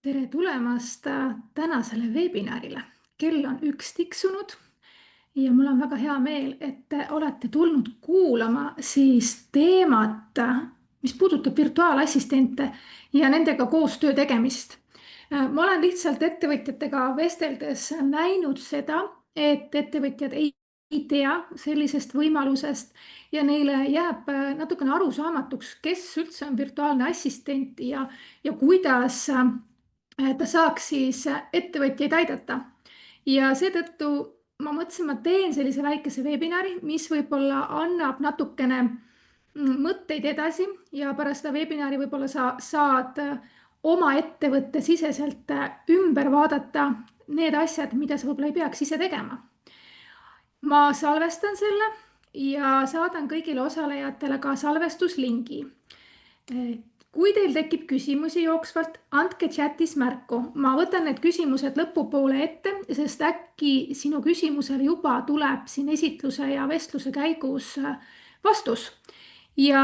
Tere tulemast tänasele webinarile. Kell on 1 tiksunud ja mul on väga hea meel, et te olete tulnud kuulama siis teemat, mis puudutab virtuaalassistente ja nendega koostöö tegemist. Ma olen lihtsalt ettevõtjatega vesteldes näinud seda, et ettevõtjad ei tea sellisest võimalusest ja neile jääb natukene arusaamatuks, kes üldse on virtuaalne assistent ja kuidas ta saaks siis ettevõtjaid aidata. Ja seetõttu ma mõtlesin, ma teen sellise väikese webinari, mis võib-olla annab natukene mõtteid edasi ja pärast seda webinari võib-olla saad oma ettevõtte siseselt ümber vaadata need asjad, mida sa võib-olla ei peaks ise tegema. Ma salvestan selle ja saadan kõigile osalejatele ka salvestuslingi. Kui teil tekib küsimusi jooksvalt, andke chatis märku. Ma võtan need küsimused lõpupoole ette, sest äkki sinu küsimusele juba tuleb siin esitluse ja vestluse käigus vastus. Ja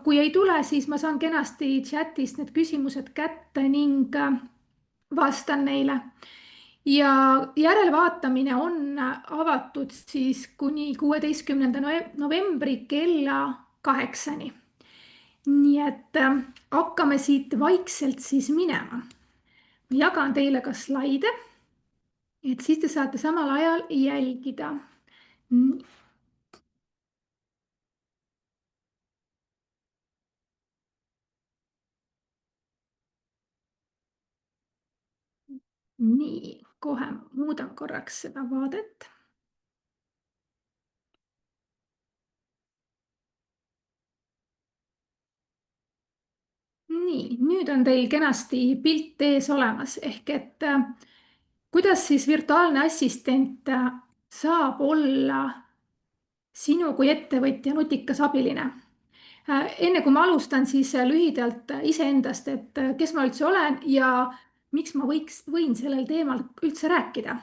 kui ei tule, siis ma saan kenasti chatist need küsimused kätte ning vastan neile. Ja järelvaatamine on avatud siis kuni 16. novembri kella 8-ni. Nii et hakkame siit vaikselt siis minema. Ma jagan teile ka slaide, et siis te saate samal ajal jälgida. Nii, kohe muudan korraks seda vaadet. Nii, nüüd on teil kenasti pilt ees olemas, ehk et kuidas siis virtuaalne assistent saab olla sinu kui ettevõtja nutikas abiline. Enne kui ma alustan, siis lühidalt iseendast, et kes ma üldse olen ja miks ma võin sellel teemal üldse rääkida.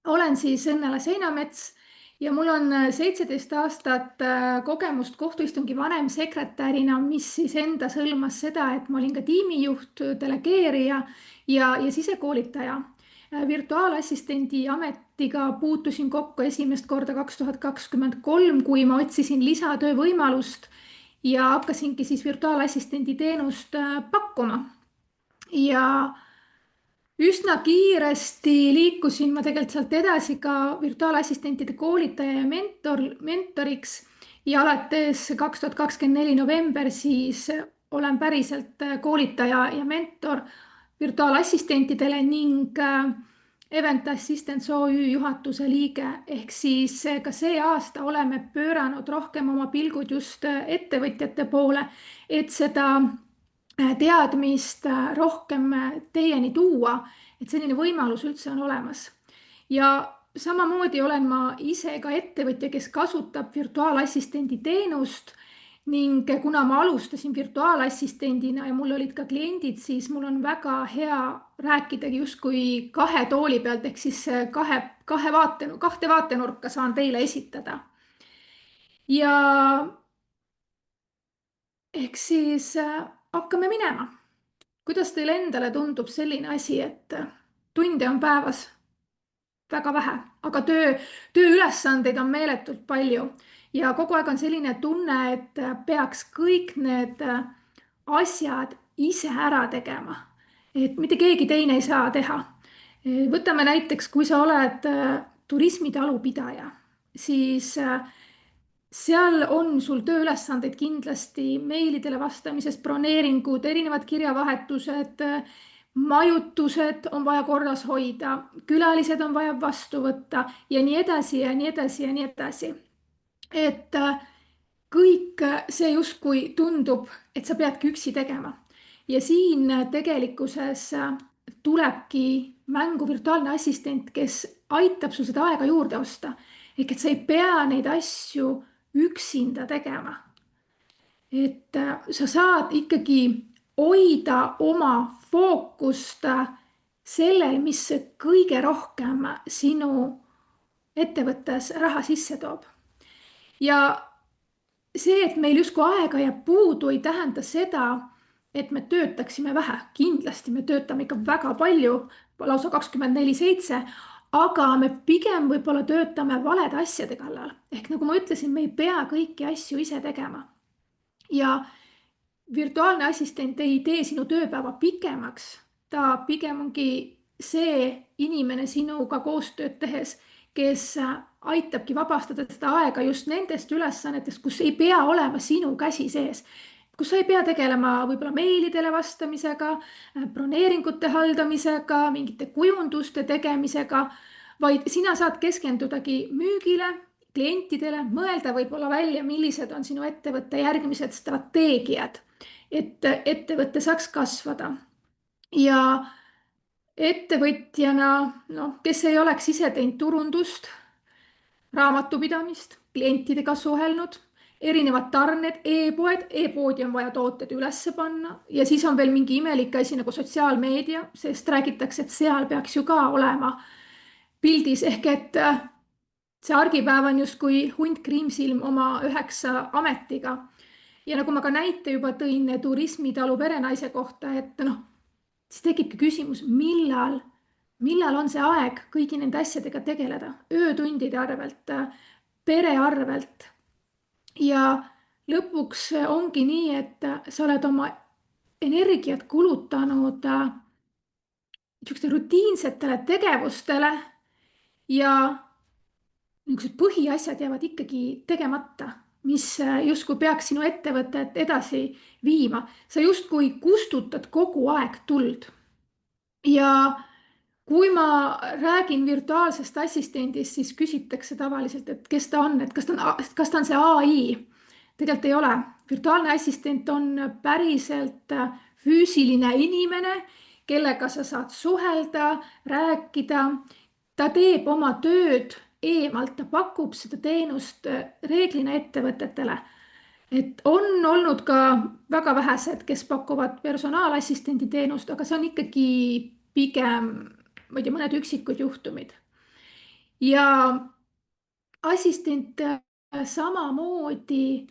Olen siis Õnnela Seinamets ja mul on 17 aastat kogemust kohtuistungi vanemsekretärina, mis siis endas hõlmas seda, et ma olin ka tiimijuht, delegeerija ja sisekoolitaja. Virtuaalassistendi ametiga puutusin kokku esimest korda 2023, kui ma otsisin lisatöövõimalust ja hakkasingi siis virtuaalassistendi teenust pakkuma. Ja üsna kiiresti liikusin ma tegelikult sealt edasi ka virtuaalassistentide koolitaja ja mentoriks ja alates 2024 november siis olen päriselt koolitaja ja mentor virtuaalassistentidele ning Event Assistance OÜ juhatuse liige, ehk siis ka see aasta oleme pööranud rohkem oma pilgud just ettevõtjate poole, et seda teadmist rohkem teieni tuua, et selline võimalus üldse on olemas. Ja samamoodi olen ma ise ka ettevõtja, kes kasutab virtuaalassistendi teenust ning kuna ma alustasin virtuaalassistendina ja mul olid ka kliendid, siis mul on väga hea rääkidagi justkui kahe tooli pealt, ehk siis kahte vaatenurka saan teile esitada. Ja ehk siis hakkame minema. Kuidas teile endale tundub selline asi, et tunde on päevas väga vähe, aga tööülesandeid on meeletult palju ja kogu aeg on selline tunne, et peaks kõik need asjad ise ära tegema, et mitte keegi teine ei saa teha. Võtame näiteks, kui sa oled turismitalupidaja, siis seal on sul tööülesandeid kindlasti meilidele vastamisest, broneeringud, erinevad kirjavahetused, majutused on vaja korras hoida, külalised on vaja vastu võtta ja nii edasi ja nii edasi ja nii edasi. Et kõik see justkui tundub, et sa peadki üksi tegema. Ja siin tegelikkuses tulebki mängu virtuaalne assistent, kes aitab sul seda aega juurde osta. Ehk et sa ei pea neid asju üksinda tegema. Et sa saad ikkagi hoida oma fookust sellel, mis kõige rohkem sinu ettevõttes raha sisse toob. Ja see, et meil justkui aega jääb puudu, ei tähenda seda, et me töötaksime vähe, kindlasti me töötame ikka väga palju, lausa 24/7, aga me pigem võib-olla töötame valede asjade kallal. Ehk nagu ma ütlesin, me ei pea kõiki asju ise tegema. Ja virtuaalne assistent ei tee sinu tööpäeva pikemaks, ta pigem ongi see inimene sinuga koostööd tehes, kes aitabki vabastada seda aega just nendest ülesannetest, kus ei pea olema sinu käsi sees, kus sa ei pea tegelema võib-olla meilidele vastamisega, broneeringute haldamisega, mingite kujunduste tegemisega, vaid sina saad keskendudagi müügile, klientidele, mõelda võib-olla välja, millised on sinu ettevõtte järgmised strateegiad, et ettevõte saaks kasvada. Ja ettevõtjana, kes ei oleks ise teinud turundust, raamatupidamist, klientidega suhelnud, erinevad tarned, e-poodi on vaja tooted üles panna ja siis on veel mingi imelik asi nagu sotsiaalmeedia, sest räägitakse, et seal peaks ju ka olema pildis, ehk et see argipäev on justkui hunt kriimsilm oma 9 ametiga. Ja nagu ma ka näite juba tõin turismitalu perenaise kohta, et siis tekibki küsimus, millal on see aeg kõigi nende asjadega tegeleda, öötundide arvelt, pere arvelt. Ja lõpuks ongi nii, et sa oled oma energiat kulutanud niisuguste rutiinsetele tegevustele ja niisugused põhiasjad jäävad ikkagi tegemata, mis justkui peaks sinu ettevõtet edasi viima. Sa justkui kustutad kogu aeg tuld. Ja kui ma räägin virtuaalsest assistendist, siis küsitakse tavaliselt, et kes ta on, et kas ta on see AI. Tegelikult ei ole. Virtuaalne assistent on päriselt füüsiline inimene, kellega sa saad suhelda, rääkida. Ta teeb oma tööd eemalt, ta pakub seda teenust reeglina ettevõtetele. Et on olnud ka väga vähesed, kes pakuvad personaalassistendi teenust, aga see on ikkagi pigem, ma ei tea, mõned üksikud juhtumid. Ja assistent samamoodi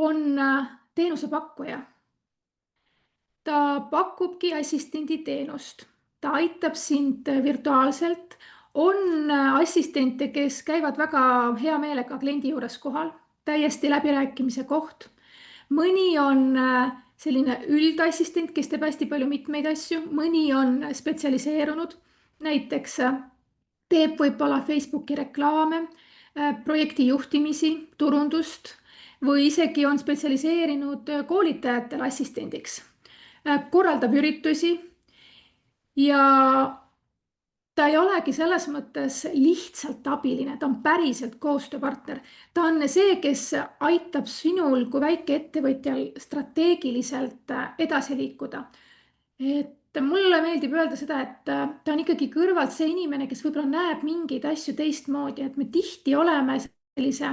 on teenusepakkuja. Ta pakubki assistendi teenust, ta aitab sind virtuaalselt. On assistente, kes käivad väga hea meelega kliendi juures kohal, täiesti läbirääkimise koht. Mõni on selline üldassistent, kes teeb hästi palju mitmeid asju, mõni on spetsialiseerunud, näiteks teeb võib-olla Facebooki reklaame, projekti juhtimisi, turundust või isegi on spetsialiseerinud koolitajatele assistendiks, korraldab üritusi ja ta ei olegi selles mõttes lihtsalt abiline, ta on päriselt koostööpartner. Ta on see, kes aitab sinul kui väikeettevõtjal strateegiliselt edasi liikuda. Et mulle meeldib öelda seda, et ta on ikkagi kõrvalt see inimene, kes võib-olla näeb mingeid asju teistmoodi, et me tihti oleme sellise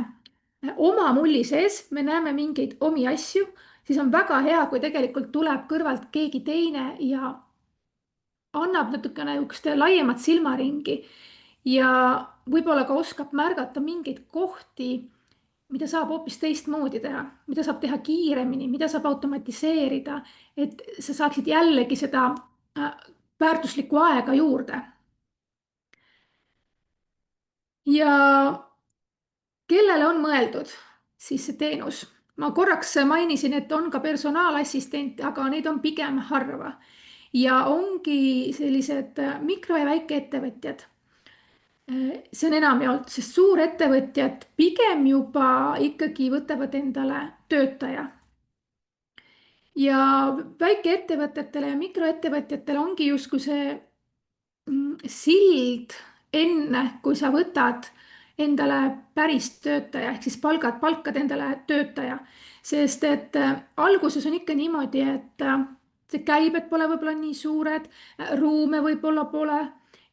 oma mulli sees, me näeme mingeid omi asju, siis on väga hea, kui tegelikult tuleb kõrvalt keegi teine ja annab natukene laiemat silmaringi ja võib-olla ka oskab märgata mingeid kohti, mida saab hoopis teistmoodi teha, mida saab teha kiiremini, mida saab automatiseerida, et sa saaksid jällegi seda väärtuslikku aega juurde. Ja kellele on mõeldud siis see teenus? Ma korraks mainisin, et on ka personaalassistent, aga neid on pigem harva. Ja ongi sellised mikro- ja väikeettevõtjad. See on enamjaolt, sest suurettevõtjad pigem juba ikkagi võtavad endale töötaja. Ja väikeettevõtetele ja mikroettevõtjatele ongi justkui see sild enne, kui sa võtad endale päris töötaja, ehk siis palkad endale töötaja. Sest et alguses on ikka niimoodi, et see käibed pole võib-olla nii suured, ruume võib-olla pole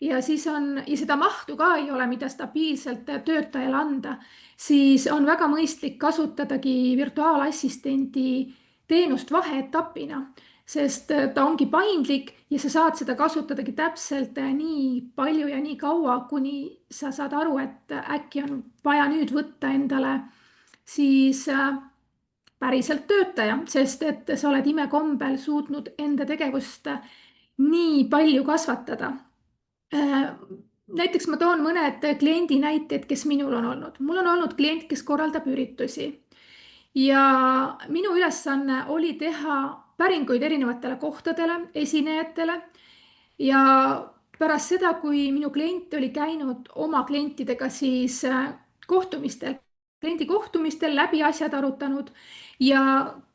ja siis ja seda mahtu ka ei ole, mida stabiilselt töötajale anda, siis on väga mõistlik kasutadagi virtuaalassistendi teenust vaheetapina, sest ta ongi paindlik ja sa saad seda kasutadagi täpselt nii palju ja nii kaua, kuni sa saad aru, et äkki on vaja nüüd võtta endale siis päriselt töötaja, sest et sa oled imekombel suutnud enda tegevust nii palju kasvatada. Näiteks ma toon mõned kliendi näited, kes minul on olnud. Mul on olnud klient, kes korraldab üritusi ja minu ülesanne oli teha päringuid erinevatele kohtadele, esinejatele ja pärast seda, kui minu klient oli käinud oma klientidega siis kohtumistel, kliendi kohtumistel läbi asjad arutanud ja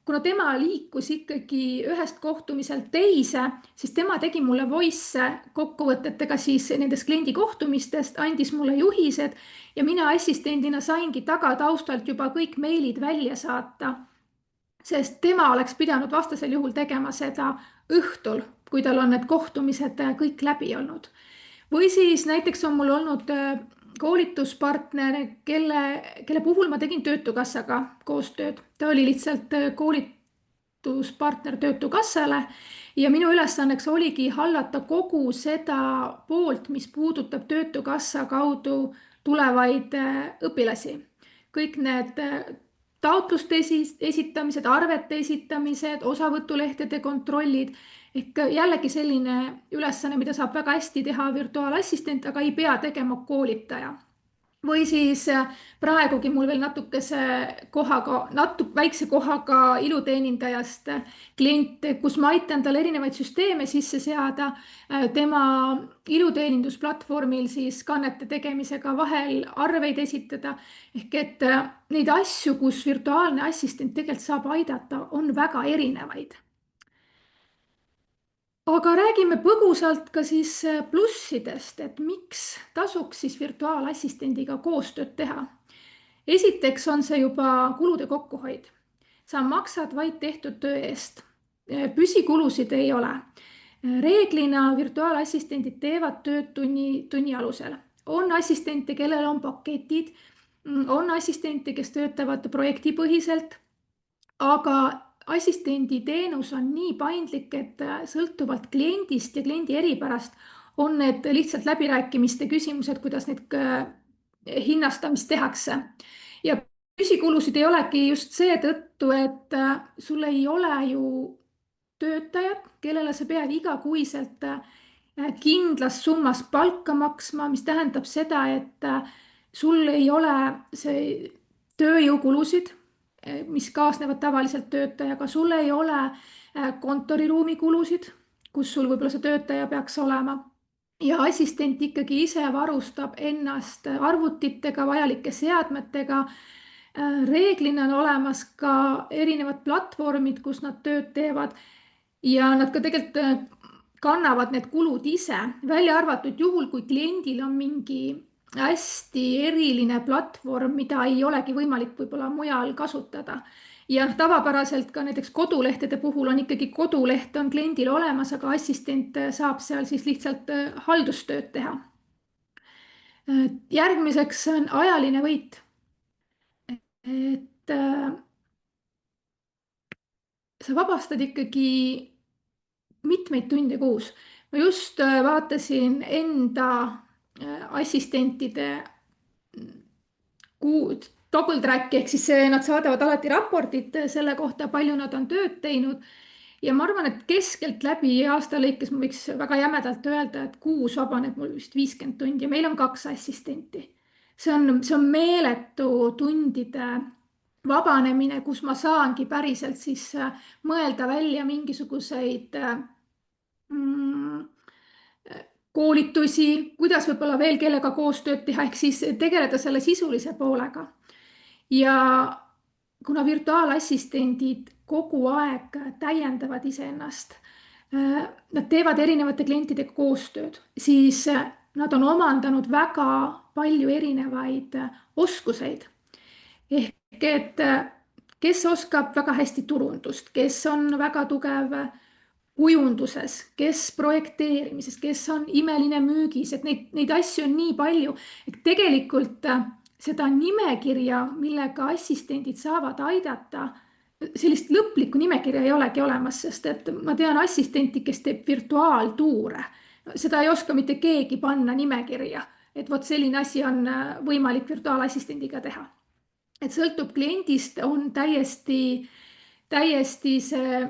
kuna tema liikus ikkagi ühest kohtumiselt teise, siis tema tegi mulle voice kokkuvõtetega siis nendest kliendi kohtumistest, andis mulle juhised ja mina assistendina saingi tagataustalt juba kõik meilid välja saata. Sest tema oleks pidanud vastasel juhul tegema seda õhtul, kui tal on need kohtumised kõik läbi olnud. Või siis näiteks on mul olnud koolituspartner, kelle puhul ma tegin Töötukassaga koostööd. Ta oli lihtsalt koolituspartner Töötukassale ja minu ülesanneks oligi hallata kogu seda poolt, mis puudutab Töötukassa kaudu tulevaid õpilasi. Kõik need taotluste esitamised, arvete esitamised, osavõtulehtede kontrollid. Ehk jällegi selline ülesanne, mida saab väga hästi teha virtuaalassistent, aga ei pea tegema koolitaja. Või siis praegugi mul veel väikse kohaga iluteenindajast klient, kus ma aitan tal erinevaid süsteeme sisse seada. Tema iluteenindusplatvormil siis kannete tegemisega vahel arveid esitada. Ehk et neid asju, kus virtuaalne assistent tegelikult saab aidata, on väga erinevaid. Aga räägime põgusalt ka siis plussidest, et miks tasuks siis virtuaalassistendiga koostööd teha. Esiteks on see juba kulude kokkuhoid. Sa maksad vaid tehtud töö eest. Püsikulusid ei ole. Reeglina virtuaalassistendid teevad tööd tunni alusel. On assistente, kellel on paketid, on assistente, kes töötavad projektipõhiselt, aga assistendi teenus on nii paindlik, et sõltuvalt kliendist ja kliendi eripärast on need lihtsalt läbirääkimiste küsimused, kuidas need hinnastamist tehakse. Ja püsikulusid ei olegi just seetõttu, et sul ei ole ju töötajat, kellele sa pead igakuiselt kindlas summas palka maksma, mis tähendab seda, et sul ei ole see tööjõukulusid, mis kaasnevad tavaliselt töötajaga, sul ei ole kontoriruumi kulusid, kus sul võib-olla see töötaja peaks olema. Ja assistent ikkagi ise varustab ennast arvutitega, vajalike seadmetega. Reeglina on olemas ka erinevad platvormid, kus nad tööd teevad ja nad ka tegelikult kannavad need kulud ise, välja arvatud juhul, kui kliendil on mingi hästi eriline platvorm, mida ei olegi võimalik võib-olla mujal kasutada. Ja tavapäraselt ka näiteks kodulehtede puhul on ikkagi koduleht on kliendil olemas, aga assistent saab seal siis lihtsalt haldustööd teha. Järgmiseks on ajaline võit. Et sa vabastad ikkagi mitmeid tunde kuus. Ma just vaatasin enda assistentide double track ehk siis nad saadavad alati raportit selle kohta, palju nad on tööd teinud. Ja ma arvan, et keskelt läbi aasta lõikes ma võiks väga jämedalt öelda, et kuus vabaneb mul vist 50 tundi ja meil on 2 assistenti. See on meeletu tundide vabanemine, kus ma saangi päriselt siis mõelda välja mingisuguseid koolitusi, kuidas võib-olla veel kellega koostööd teha, ehk siis tegeleda selle sisulise poolega. Ja kuna virtuaalassistendid kogu aeg täiendavad iseennast, nad teevad erinevate klientidega koostööd, siis nad on omandanud väga palju erinevaid oskuseid. Ehk et kes oskab väga hästi turundust, kes on väga tugev kujunduses, kes projekteerimises, kes on imeline müügis, et neid asju on nii palju, et tegelikult seda nimekirja, millega assistendid saavad aidata, sellist lõplikku nimekirja ei olegi olemas, sest et ma tean assistenti, kes teeb virtuaaltuure. Seda ei oska mitte keegi panna nimekirja, et vot selline asi on võimalik virtuaalassistendiga teha. et sõltub kliendist, on täiesti see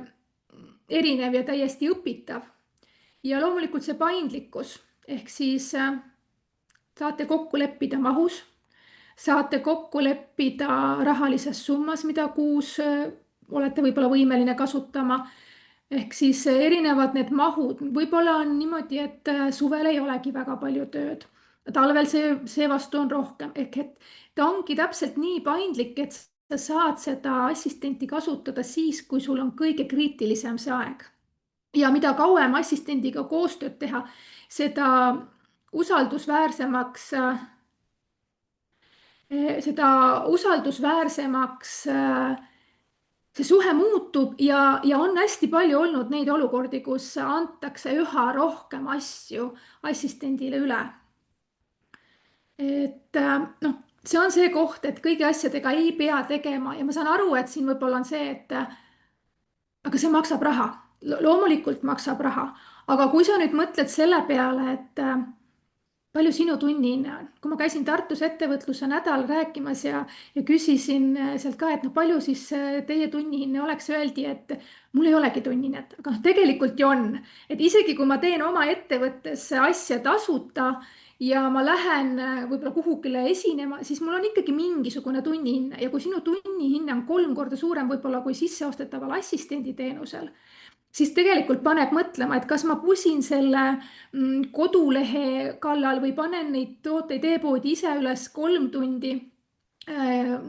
erinev ja täiesti õpitav. Ja loomulikult see paindlikkus ehk siis saate kokku leppida mahus, saate kokku leppida rahalises summas, mida kuus olete võib-olla võimeline kasutama. Ehk siis erinevad need mahud, võib-olla on niimoodi, et suvel ei olegi väga palju tööd. Talvel seevastu on rohkem, ehk et ta ongi täpselt nii paindlik, et sa saad seda assistenti kasutada siis, kui sul on kõige kriitilisem see aeg. Ja mida kauem assistendiga koostööd teha, seda usaldusväärsemaks see suhe muutub ja on hästi palju olnud neid olukordi, kus antakse üha rohkem asju assistendile üle. Et noh, see on see koht, et kõigi asjadega ei pea tegema ja ma saan aru, et siin võib-olla on see, et aga see maksab raha. Loomulikult maksab raha, aga kui sa nüüd mõtled selle peale, et palju sinu tunnihinne on? Kui ma käisin Tartus ettevõtluse nädal rääkimas ja küsisin sealt ka, et no palju siis teie tunnihinne oleks, öeldi, et mul ei olegi tunnihinnet, aga tegelikult ju on. Et isegi kui ma teen oma ettevõttes asja tasuta ja ma lähen võib-olla kuhugile esinema, siis mul on ikkagi mingisugune tunnihinne ja kui sinu tunnihinne on 3 korda suurem võib-olla kui sisseostetaval assistenditeenusel, siis tegelikult paneb mõtlema, et kas ma pusin selle kodulehe kallal või panen neid tooteid e-poodi ise üles 3 tundi.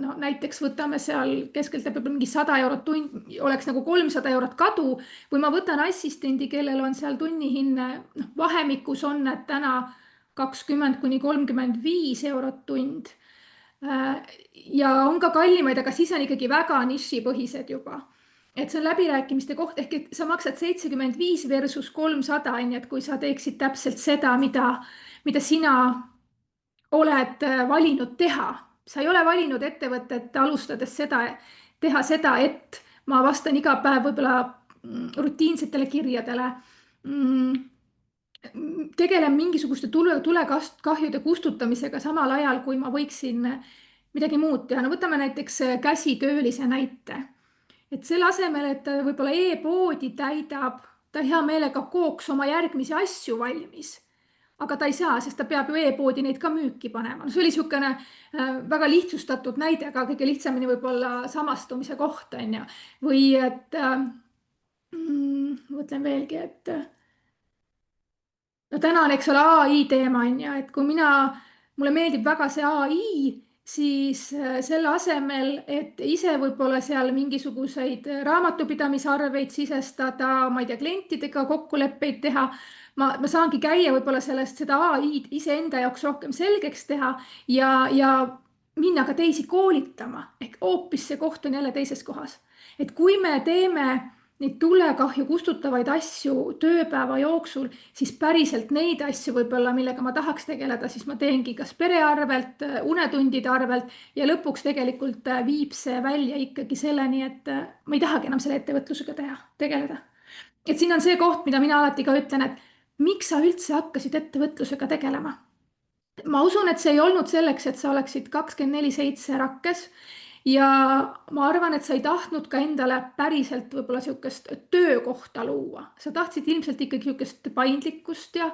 No näiteks võtame seal keskeltläbi mingi 100 eurot tund, oleks nagu 300 eurot kadu. Või ma võtan assistendi, kellel on seal tunnihinne vahemikus on, et täna 20 kuni 35 eurot tund. Ja on ka kallimaid, aga siis on ikkagi väga nišipõhised juba. Et see on läbirääkimiste koht, ehk et sa maksad 75 versus 300, et kui sa teeksid täpselt seda, mida sina oled valinud teha. Sa ei ole valinud ettevõtet alustades teha seda, et ma vastan iga päev võib-olla rutiinsetele kirjadele, tegelen mingisuguste tulekahjude kustutamisega samal ajal, kui ma võiksin midagi muud teha. No võtame näiteks käsitöölise näite. Et selle asemel, et võib-olla e-poodi täidab, ta hea meelega kooks oma järgmisi asju valmis. Aga ta ei saa, sest ta peab ju e-poodi neid ka müüki panema. No see oli niisugune väga lihtsustatud näide, aga kõige lihtsamini võib-olla samastumise koht on ju. Või et mõtlen veelgi, et no täna on, eks ole, AI teema on ju, et kui mulle meeldib väga see AI, siis selle asemel, et ise võib-olla seal mingisuguseid raamatupidamisarveid sisestada, ma ei tea, klientidega kokkuleppeid teha, ma saangi käia võib-olla seda AI-d iseenda jaoks rohkem selgeks teha ja minna ka teisi koolitama. Ehk hoopis see koht on jälle teises kohas. Et kui me teeme neid tulekahju kustutavaid asju tööpäeva jooksul, siis päriselt neid asju võib-olla, millega ma tahaks tegeleda, siis ma teengi kas pere arvelt, unetundide arvelt ja lõpuks tegelikult viib see välja ikkagi selleni, et ma ei tahagi enam selle ettevõtlusega tegeleda. Et siin on see koht, mida mina alati ka ütlen, et miks sa üldse hakkasid ettevõtlusega tegelema? Ma usun, et see ei olnud selleks, et sa oleksid 24/7 rakkes. Ja ma arvan, et sa ei tahtnud ka endale päriselt võib-olla niisugust töökohta luua. Sa tahtsid ilmselt ikkagi niisugust paindlikkust ja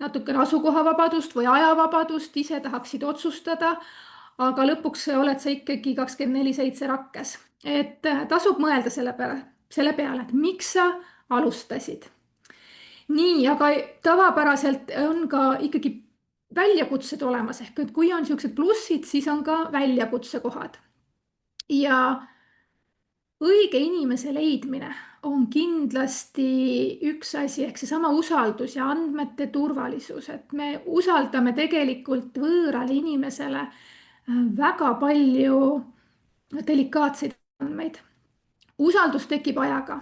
natukene asukohavabadust või ajavabadust, ise tahaksid otsustada, aga lõpuks oled sa ikkagi 24/7 rakkes. Et tasub mõelda selle peale, et miks sa alustasid. Nii, aga tavapäraselt on ka ikkagi väljakutsed olemas, ehk et kui on niisugused plussid, siis on ka väljakutsekohad. Ja õige inimese leidmine on kindlasti üks asi, ehk seesama usaldus ja andmete turvalisus, et me usaldame tegelikult võõrale inimesele väga palju delikaatseid andmeid. Usaldus tekib ajaga.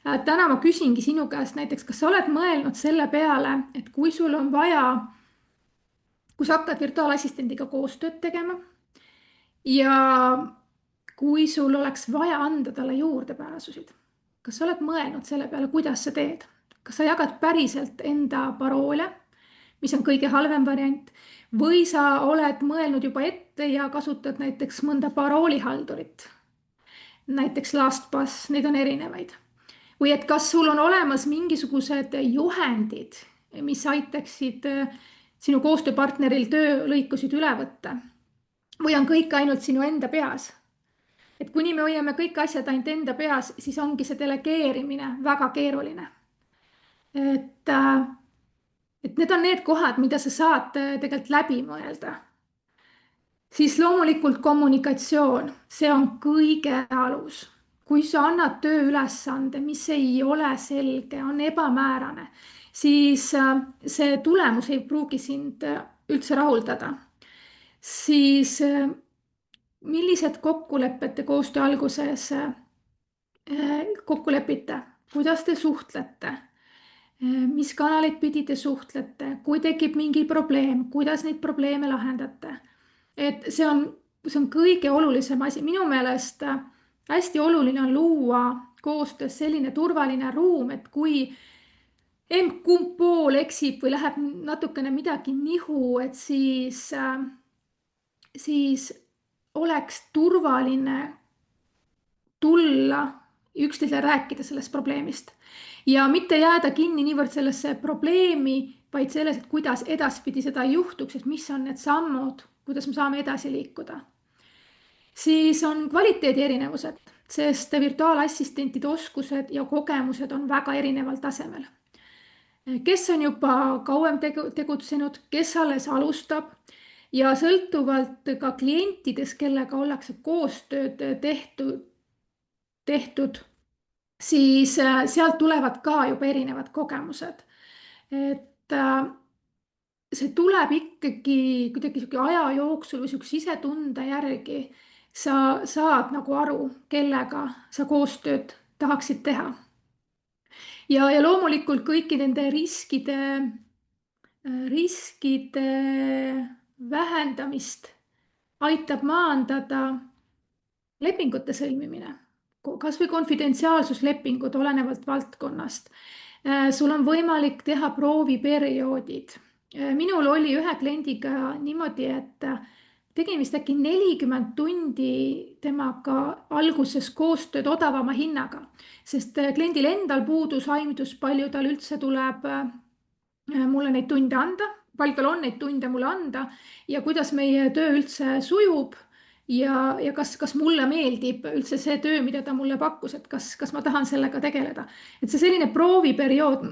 Täna ma küsingi sinu käest näiteks, kas sa oled mõelnud selle peale, et kui sul on vaja, kui sa hakkad virtuaalassistendiga koostööd tegema ja kui sul oleks vaja anda talle juurdepääsusid, kas sa oled mõelnud selle peale, kuidas sa teed? Kas sa jagad päriselt enda paroole, mis on kõige halvem variant, või sa oled mõelnud juba ette ja kasutad näiteks mõnda paroolihaldurit, näiteks LastPass, neid on erinevaid. või et kas sul on olemas mingisugused juhendid, mis aitaksid sinu koostööpartneril töölõikusid üle võtta või on kõik ainult sinu enda peas. Et kuni me hoiame kõik asjad ainult enda peas, siis ongi see delegeerimine väga keeruline. et, et need on need kohad, mida sa saad tegelikult läbi mõelda. Siis loomulikult kommunikatsioon, see on kõige alus. Kui sa annad tööülesande, mis ei ole selge, on ebamäärane, siis see tulemus ei pruugi sind üldse rahuldada. Siis millised kokkulepped te koostöö alguses kokku lepite, kuidas te suhtlete, mis kanaleid pidi te suhtlete, kui tekib mingi probleem, kuidas neid probleeme lahendate. Et see on kõige olulisem asi. Minu meelest hästi oluline on luua koostöös selline turvaline ruum, et kui kumb pool eksib või läheb natukene midagi nihu, et siis oleks turvaline tulla üksteisele rääkida sellest probleemist ja mitte jääda kinni niivõrd sellesse probleemi, vaid selles, et kuidas edaspidi seda ei juhtuks, et mis on need sammud, kuidas me saame edasi liikuda. Siis on kvaliteedi erinevused, sest virtuaalassistentide oskused ja kogemused on väga erineval tasemel. Kes on juba kauem tegutsenud, kes alles alustab ja sõltuvalt ka klientidest, kellega ollakse koostööd tehtud, siis sealt tulevad ka juba erinevad kogemused. Et see tuleb ikkagi kuidagi aja jooksul või sisetunde järgi. Sa saad nagu aru, kellega sa koostööd tahaksid teha. Ja loomulikult kõiki nende riskide vähendamist aitab maandada lepingute sõlmimine, kas või konfidentsiaalsuslepingud olenevalt valdkonnast. Sul on võimalik teha prooviperioodid. Minul oli ühe kliendiga niimoodi, et tegin vist äkki 40 tundi temaga alguses koostööd odavama hinnaga, sest kliendil endal puudus aimdus, palju tal üldse tuleb mulle neid tunde anda, palju tal on neid tunde mulle anda ja kuidas meie töö üldse sujub ja kas mulle meeldib üldse see töö, mida ta mulle pakkus, et kas ma tahan sellega tegeleda. Et see selline prooviperiood,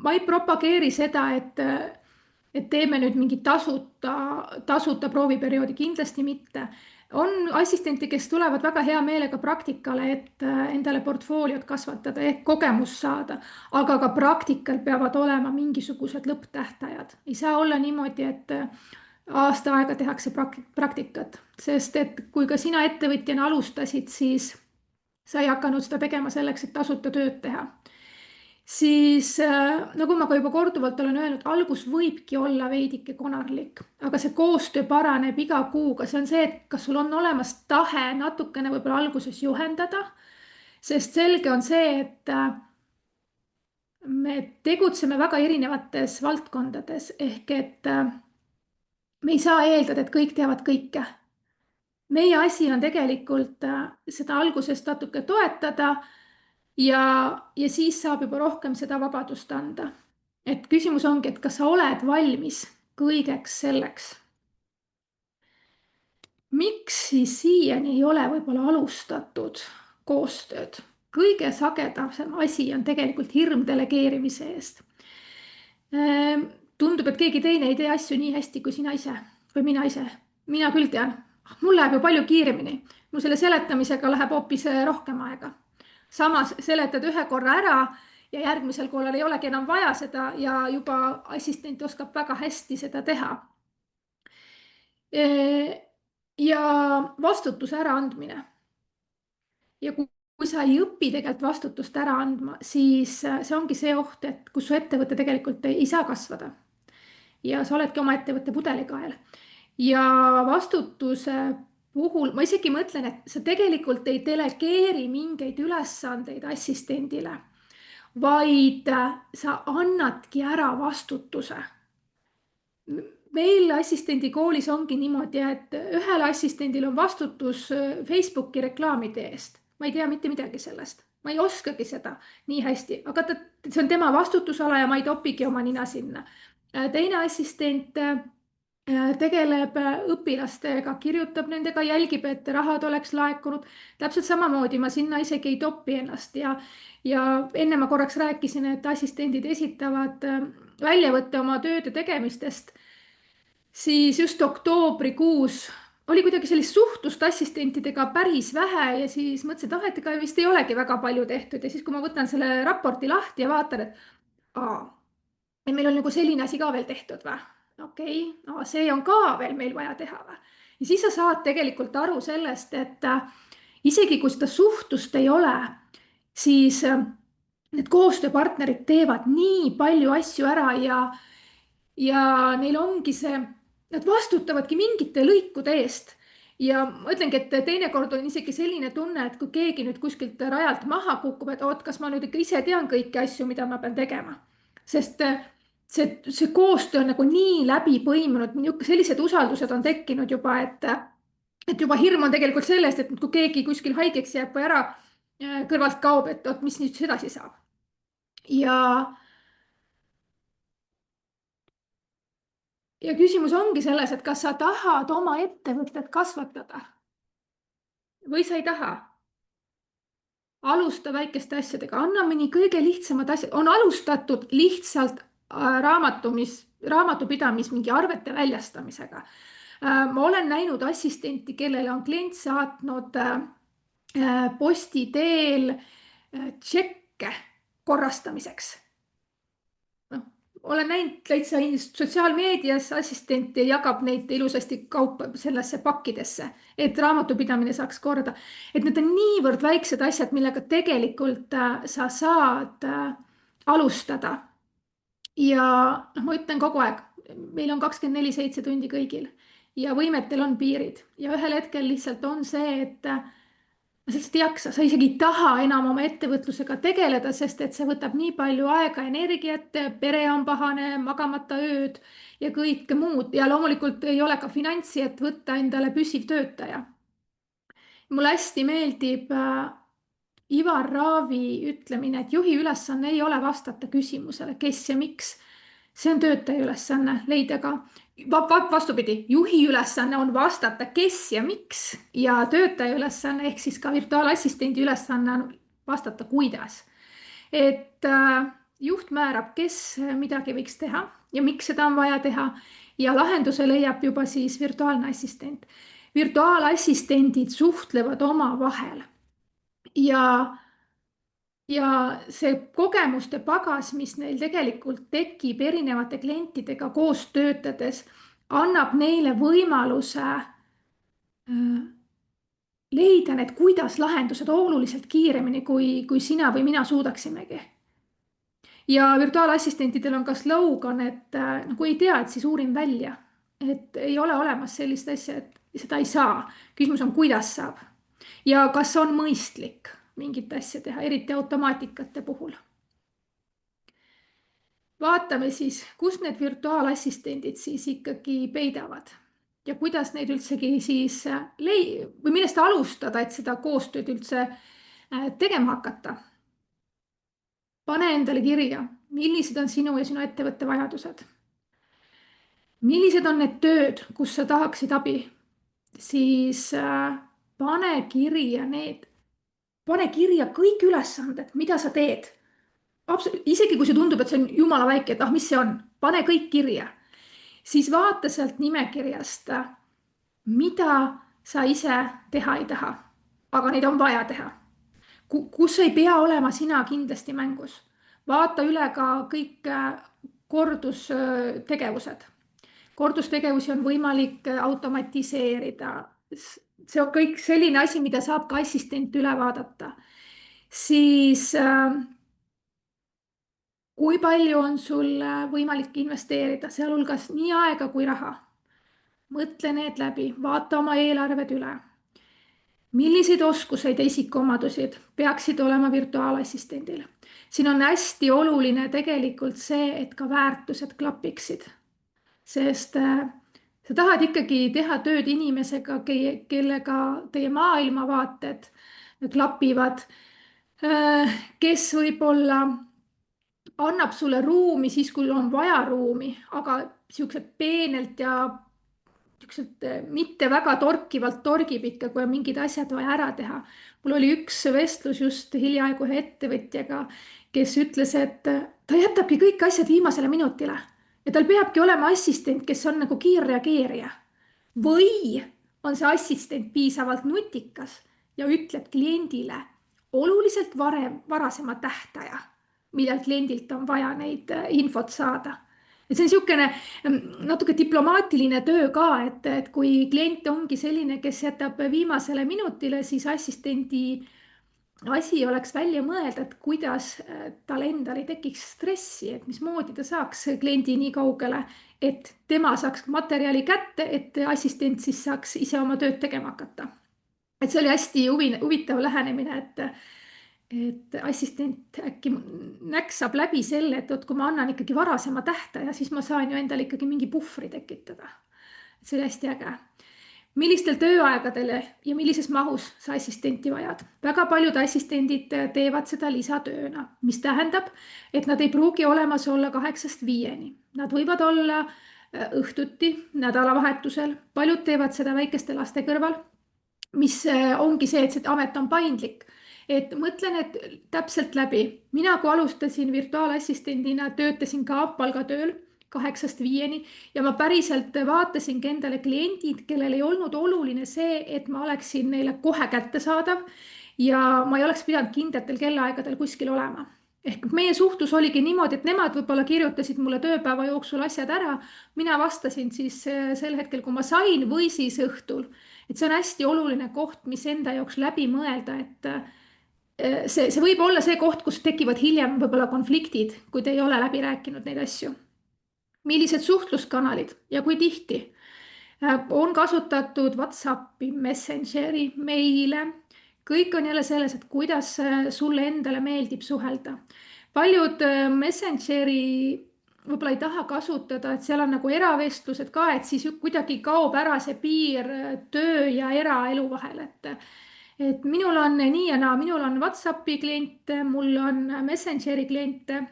ma ei propageeri seda, et teeme nüüd mingi tasuta prooviperioodi, kindlasti mitte. On assistenti, kes tulevad väga hea meelega praktikale, et endale portfooliot kasvatada ehk kogemust saada, aga ka praktikal peavad olema mingisugused lõpptähtajad. Ei saa olla niimoodi, et aasta aega tehakse praktikat, sest et kui ka sina ettevõtjana alustasid, siis sa ei hakanud seda tegema selleks, et tasuta tööd teha. Siis nagu ma ka juba korduvalt olen öelnud, algus võibki olla veidike konarlik, aga see koostöö paraneb iga kuuga. See on see, et kas sul on olemas tahe natukene võib-olla alguses juhendada, sest selge on see, et me tegutseme väga erinevates valdkondades ehk et me ei saa eeldada, et kõik teavad kõike. Meie asi on tegelikult seda algusest natuke toetada ja siis saab juba rohkem seda vabadust anda. Et küsimus ongi, et kas sa oled valmis kõigeks selleks. Miks siis siiani ei ole võib-olla alustatud koostööd? Kõige sagedasem asi on tegelikult hirm delegeerimise eest. Tundub, et keegi teine ei tee asju nii hästi kui sina ise või mina ise. Mina küll tean, mul läheb ju palju kiiremini. Mul selle seletamisega läheb hoopis rohkem aega. Samas seletad ühe korra ära ja järgmisel korral ei olegi enam vaja seda ja juba assistent oskab väga hästi seda teha. Ja vastutuse äraandmine. Ja kui sa ei õpi tegelikult vastutust ära andma, siis see ongi see oht, et kus su ettevõte tegelikult ei saa kasvada. Ja sa oledki oma ettevõtte pudelikael. Ja vastutuse puhul ma isegi mõtlen, et sa tegelikult ei delegeeri mingeid ülesandeid assistendile, vaid sa annadki ära vastutuse. meil assistendi koolis ongi niimoodi, et ühel assistendil on vastutus Facebooki reklaamide eest. Ma ei tea mitte midagi sellest. Ma ei oskagi seda nii hästi, aga see on tema vastutusala ja ma ei topigi oma nina sinna. Teine assistent tegeleb õpilastega, kirjutab nendega, jälgib, et rahad oleks laekunud. Täpselt samamoodi ma sinna isegi ei topi ennast ja enne ma korraks rääkisin, et assistendid esitavad väljavõtte oma tööde tegemistest, siis just oktoobrikuus oli kuidagi sellist suhtlust assistentidega päris vähe ja siis mõtlesin, et et ega vist ei olegi väga palju tehtud ja siis, kui ma võtan selle raporti lahti ja vaatan, et meil on nagu selline asi ka veel tehtud või? Okei, no see on ka veel meil vaja teha või? Ja siis sa saad tegelikult aru sellest, et isegi kui seda suhtlust ei ole, siis need koostööpartnerid teevad nii palju asju ära ja neil ongi see, nad vastutavadki mingite lõikude eest. Ja ma ütlengi, et teinekord on isegi selline tunne, et kui keegi nüüd kuskilt rajalt maha kukub, et kas ma nüüd ikka ise tean kõiki asju, mida ma pean tegema. Sest see koostöö on nagu nii läbi põimunud, sellised usaldused on tekkinud juba, et juba hirm on tegelikult sellest, et kui keegi kuskil haigeks jääb või ära kõrvalt kaob, et mis nüüd edasi saab. Ja küsimus ongi selles, et kas sa tahad oma ettevõtet kasvatada või sa ei taha. Alusta väikeste asjadega, anna mõni kõige lihtsamad asjad, on alustatud lihtsalt raamatupidamis mingi arvete väljastamisega. Ma olen näinud assistenti, kellele on klient saatnud posti teel tšekke korrastamiseks. Olen näinud täitsa sotsiaalmeedias assistenti jagab neid ilusasti kaupa sellesse pakkidesse, et raamatupidamine saaks korda. Et need on niivõrd väiksed asjad, millega tegelikult sa saad alustada. Ja ma ütlen kogu aeg, meil on 24/7 tundi kõigil ja võimetel on piirid ja ühel hetkel lihtsalt on see, et ma lihtsalt ei jaksa, sa isegi ei taha enam oma ettevõtlusega tegeleda, sest et see võtab nii palju aega, energiat, pere on pahane, magamata ööd ja kõike muud. Ja loomulikult ei ole ka finantsi, et võtta endale püsiv töötaja. Mulle hästi meeldib Ivar Raavi ütlemine, et juhi ülesanne ei ole vastata küsimusele, kes ja miks. See on töötaja ülesanne, leida ka vastupidi, juhi ülesanne on vastata, kes ja miks ja töötaja ülesanne ehk siis ka virtuaalassistendi ülesanne on vastata, kuidas. Et juht määrab, kes midagi võiks teha ja miks seda on vaja teha ja lahenduse leiab juba siis virtuaalne assistent. Virtuaalassistendid suhtlevad omavahel ja see kogemuste pagas, mis neil tegelikult tekib erinevate klientidega koos töötades, annab neile võimaluse leida need, kuidas lahendused oluliselt kiiremini, kui sina või mina suudaksimegi. Ja virtuaalassistentidel on ka slogan, et kui ei tea, et siis uurin välja. Et ei ole olemas sellist asja, et seda ei saa. Küsimus on, kuidas saab ja kas on mõistlik mingit asja teha, eriti automaatikate puhul. Vaatame siis, kus need virtuaalassistendid siis ikkagi peidavad ja kuidas neid üldsegi siis või millest alustada, et seda koostööd üldse tegema hakata. Pane endale kirja, millised on sinu ja sinu ettevõtte vajadused. Millised on need tööd, kus sa tahaksid abi, siis pane kirja kõik ülesanded, mida sa teed. Isegi kui see tundub, et see on jumala väike, et mis see on, pane kõik kirja. Siis vaata sealt nimekirjast, mida sa ise teha ei taha, aga neid on vaja teha. Kus ei pea olema sina kindlasti mängus. Vaata üle ka kõik kordustegevused. Kordustegevusi on võimalik automatiseerida. See on kõik selline asi, mida saab ka assistent üle vaadata. Siis kui palju on sul võimalik investeerida, sealhulgas nii aega kui raha. Mõtle need läbi, vaata oma eelarved üle. Milliseid oskuseid ja isikuomadusid peaksid olema virtuaalassistendil? Siin on hästi oluline tegelikult see, et ka väärtused klapiksid. sest sa tahad ikkagi teha tööd inimesega, kellega teie maailmavaated klapivad, kes võib-olla annab sulle ruumi siis, kui on vaja ruumi, aga siukselt peenelt ja siukselt mitte väga torkivalt torgib ikka, kui on mingid asjad vaja ära teha. Mul oli üks vestlus just hiljaaegu ühe ettevõtjaga, kes ütles, et ta jätabki kõik asjad viimasele minutile ja tal peabki olema assistent, kes on nagu kiirreageerija. Või on see assistent piisavalt nutikas ja ütleb kliendile oluliselt varasema tähtaja, millal kliendilt on vaja neid infot saada. Et see on niisugune natuke diplomaatiline töö ka, et kui klient ongi selline, kes jätab viimasele minutile, siis assistendi asi oleks välja mõelda, et kuidas tal endal ei tekiks stressi, et mismoodi ta saaks kliendi nii kaugele, et tema saaks materjali kätte, et assistent siis saaks ise oma tööd tegema hakata. Et see oli hästi huvitav lähenemine, et assistent äkki näksab läbi selle, et kui ma annan ikkagi varasema tähtaja, siis ma saan ju endale ikkagi mingi puhvri tekitada. See oli hästi äge. Millistel tööaegadel ja millises mahus sa assistenti vajad? Väga paljud assistendid teevad seda lisatööna, mis tähendab, et nad ei pruugi olemas olla 8–5. Nad võivad olla õhtuti, nädalavahetusel. Paljud teevad seda väikeste laste kõrval, mis ongi see, et see amet on paindlik. Et mõtlen, et täpselt läbi. Mina, kui alustasin virtuaalassistendina, töötasin ka palgatööl 8–5 ja ma päriselt vaatasingi endale kliendid, kellel ei olnud oluline see, et ma oleksin neile kohe kättesaadav ja ma ei oleks pidanud kindlatel kellaaegadel kuskil olema. Ehk meie suhtlus oligi niimoodi, et nemad võib-olla kirjutasid mulle tööpäeva jooksul asjad ära. Mina vastasin siis sel hetkel, kui ma sain, või siis õhtul. Et see on hästi oluline koht, mis enda jaoks läbi mõelda, et see võib olla see koht, kus tekivad hiljem võib-olla konfliktid, kui te ei ole läbi rääkinud neid asju. Millised suhtluskanalid ja kui tihti on kasutatud WhatsAppi, Messengeri, meile. Kõik on jälle selles, et kuidas sulle endale meeldib suhelda. Paljud Messengeri võib-olla ei taha kasutada, et seal on nagu eravestlused ka, et siis kuidagi kaob ära see piir töö ja eraelu vahel. Et minul on nii ja naa, minul on WhatsAppi kliente, mul on Messengeri kliente.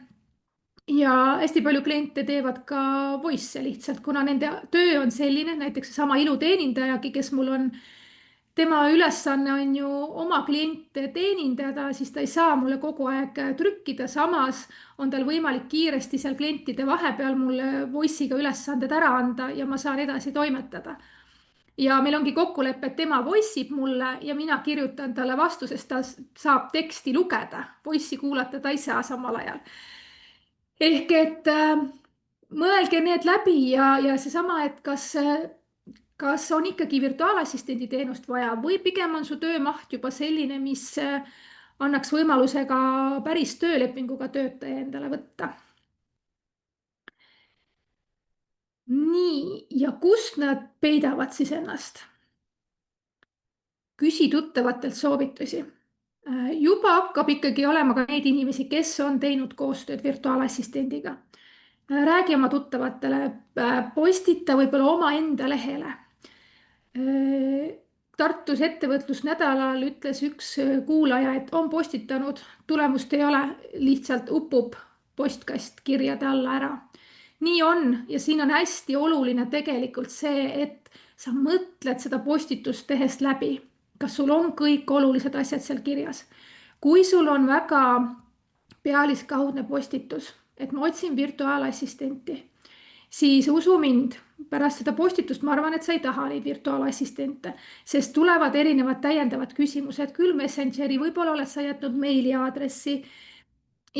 Ja hästi palju kliente teevad ka voice lihtsalt, kuna nende töö on selline, näiteks sama iluteenindajagi, kes mul on, tema ülesanne on ju oma kliente teenindada, siis ta ei saa mulle kogu aeg trükkida, samas on tal võimalik kiiresti seal klientide vahepeal mulle voice'iga ülesanded ära anda ja ma saan edasi toimetada. Ja meil ongi kokkulepe, et tema voice'ib mulle ja mina kirjutan talle vastu, sest ta saab teksti lugeda, voice'i kuulata ta ei saa samal ajal. Ehk et mõelge need läbi ja seesama, et kas on ikkagi virtuaalassistendi teenust vaja või pigem on su töömaht juba selline, mis annaks võimaluse ka päris töölepinguga töötaja endale võtta. Nii, ja kust nad peidavad siis ennast? Küsi tuttavatelt soovitusi. Juba hakkab ikkagi olema ka neid inimesi, kes on teinud koostööd virtuaalassistendiga. Räägi oma tuttavatele, postita võib-olla omaenda lehele. Tartus ettevõtlusnädalal ütles üks kuulaja, et on postitanud, tulemust ei ole, lihtsalt upub postkast kirjade alla ära. Nii on ja siin on hästi oluline tegelikult see, et sa mõtled seda postitust tehes läbi. Kas sul on kõik olulised asjad seal kirjas? Kui sul on väga pealiskaudne postitus, et ma otsin virtuaalassistenti, siis usu mind, pärast seda postitust ma arvan, et sa ei taha neid virtuaalassistente, sest tulevad erinevad täiendavad küsimused, küll Messengeri, võib-olla oled sa jätnud meili aadressi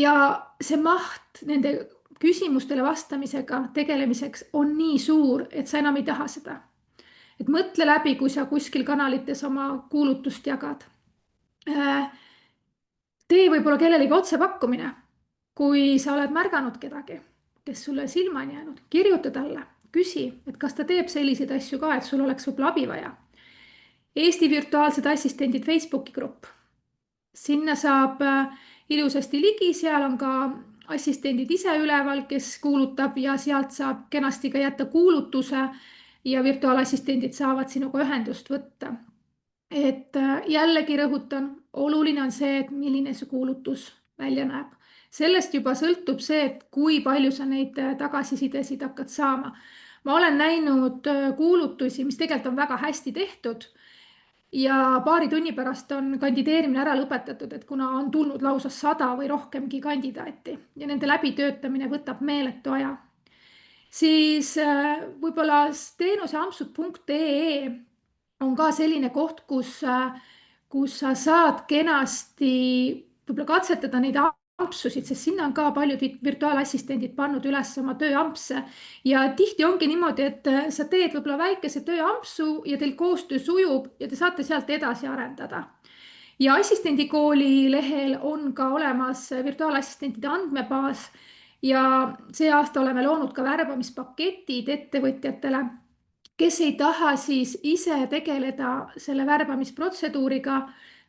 ja see maht nende küsimustele vastamisega tegelemiseks on nii suur, et sa enam ei taha seda. Et mõtle läbi, kui sa kuskil kanalites oma kuulutust jagad. Tee võib-olla kellelegi otsepakkumine, kui sa oled märganud kedagi, kes sulle silma on jäänud, kirjuta talle, küsi, et kas ta teeb selliseid asju ka, et sul oleks võib-olla abi vaja. Eesti virtuaalsed assistendid Facebooki grupp. Sinna saab ilusasti ligi, seal on ka assistendid ise üleval, kes kuulutab ja sealt saab kenasti ka jätta kuulutuse ja virtuaalassistendid saavad sinuga ühendust võtta. Et jällegi rõhutan, oluline on see, et milline see kuulutus välja näeb. Sellest juba sõltub see, et kui palju sa neid tagasisidesid hakkad saama. Ma olen näinud kuulutusi, mis tegelikult on väga hästi tehtud ja paari tunni pärast on kandideerimine ära lõpetatud, et kuna on tulnud lausa 100 või rohkemgi kandidaati ja nende läbitöötamine võtab meeletu aja. Siis võib-olla teenuseampsud.ee on ka selline koht, kus sa saad kenasti võib-olla katsetada neid ampsusid, sest sinna on ka paljud virtuaalassistendid pannud üles oma tööampse ja tihti ongi niimoodi, et sa teed võib-olla väikese tööampsu ja teil koostöö sujub ja te saate sealt edasi arendada. Ja assistendikooli lehel on ka olemas virtuaalassistentide andmebaas ja see aasta oleme loonud ka värbamispaketid ettevõtjatele, kes ei taha siis ise tegeleda selle värbamisprotseduuriga.